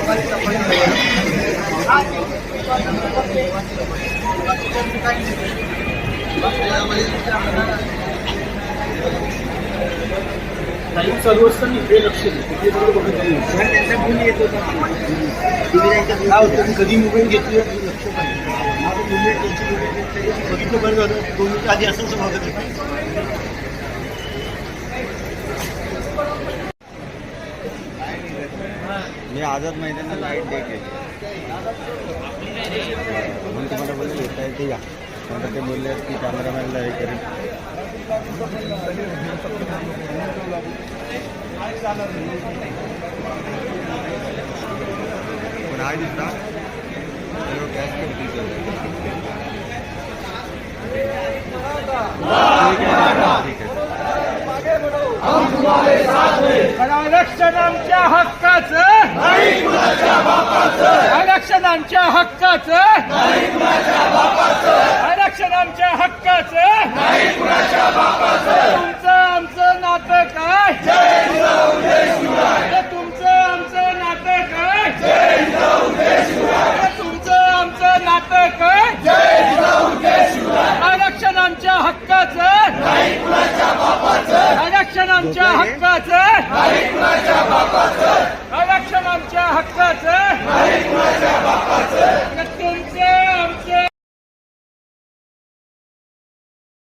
Time चालू असताना इकडे लक्ष दे. त्यांचा फोन येत होता. कधी मोबाईल घेतली लक्ष बघितलं बरं झालं. 2 मिनिटं आधी असं बघत होतं. मी आझाद मैदानाला लाईट डे केली म्हणून तुम्हाला बोलले येता येते या नंतर ते बोलले की कॅमेरामॅनला हे करेल. पण आहे दुसरा कॅश करते ठीक आहे. आरक्षण आमच्या हक्काचं, आरक्षण आमच्या हक्काचं, आरक्षण आमच्या हक्काचं.